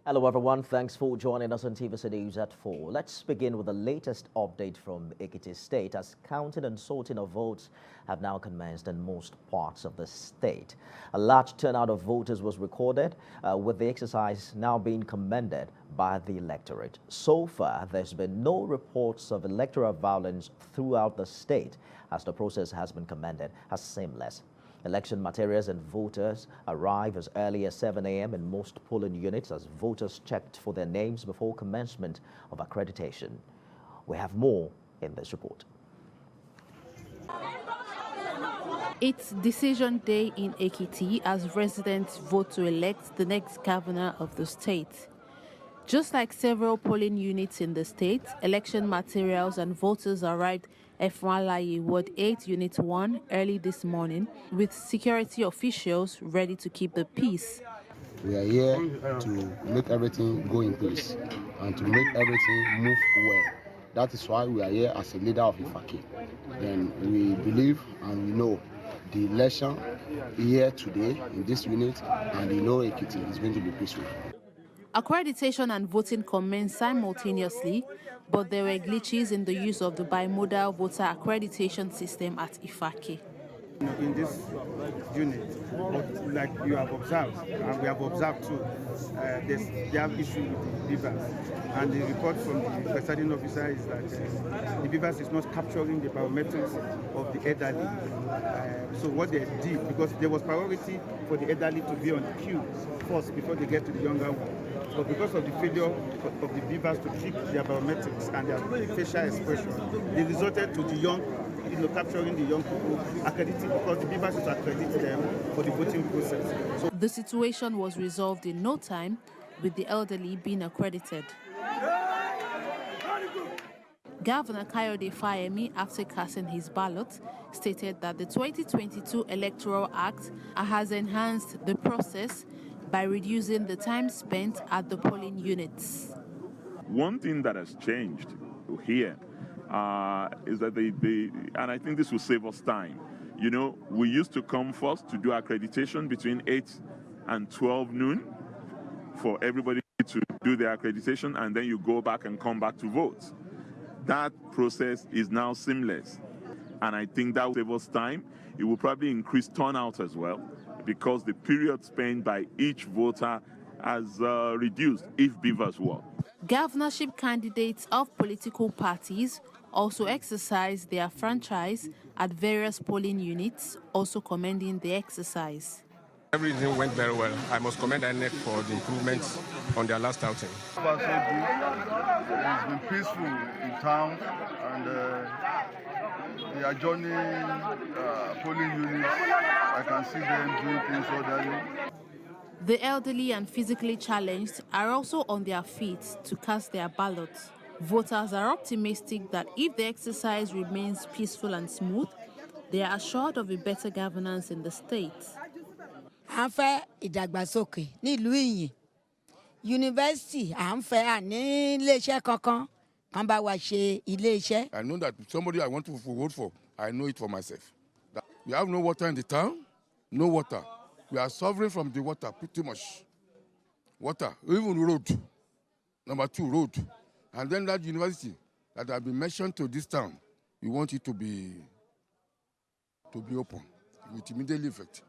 Hello everyone, thanks for joining us on TVC News at 4. Let's begin with the latest update from Ekiti State as counting and sorting of votes have now commenced in most parts of the state. A large turnout of voters was recorded, with the exercise now being commended by the electorate. So far, there's been no reports of electoral violence throughout the state, as the process has been commended as seamless. Election materials and voters arrive as early as 7 a.m. in most polling units as voters checked for their names before commencement of accreditation. We have more in this report. It's decision day in Ekiti as residents vote to elect the next governor of the state. Just like several polling units in the state, election materials and voters arrived Efwalaye Ward 8 Unit 1 early this morning, with security officials ready to keep the peace. We are here to make everything go in place and to make everything move well. That is why we are here as a leader of Ifaki. Then we believe and we know the election here today in this unit and we know Ekiti is going to be peaceful. Accreditation and voting commenced simultaneously, but there were glitches in the use of the bimodal voter accreditation system at Ifaki. In this unit, like you have observed, and we have observed too, they have issue with the beavers. And the report from the presiding officer is that the beavers is not capturing the biometrics of the elderly. So what they did, because there was priority for the elderly to be on the queue first before they get to the younger one. But because of the failure of the beavers to keep their biometrics and their facial expression, they resulted to the young, capturing the young people, accrediting, because the beavers is accrediting them for the voting process. So the situation was resolved in no time, with the elderly being accredited. Governor Kayode Fayemi, after casting his ballot, stated that the 2022 Electoral Act has enhanced the process by reducing the time spent at the polling units. One thing that has changed here is that and I think this will save us time. You know, we used to come first to do accreditation between 8 and 12 noon for everybody to do their accreditation, and then you go back and come back to vote. That process is now seamless, and I think that will save us time. It will probably increase turnout as well, because the period spent by each voter has reduced if beavers work. Governorship candidates of political parties also exercise their franchise at various polling units, also commending the exercise. Everything went very well. I must commend INEC for the improvements on their last outing. It's been peaceful in town, and the adjoining polling units, I can see them doing things orderly. The elderly and physically challenged are also on their feet to cast their ballots. Voters are optimistic that if the exercise remains peaceful and smooth, they are assured of a better governance in the state. À ń fẹ́ ìdàgbàsókè nílùú Ìyìn. Yunifásitì à ń fẹ́ àní iléeṣẹ́ kankan kan bá wa ṣe iléeṣẹ́. I know that somebody I want to vote for, I know it for myself. We have no water in the town, no water. We are suffering from the water pretty much. Water, even road. Number 2, road. And then that university that has been mentioned to this town, we want it to be open with immediate effect.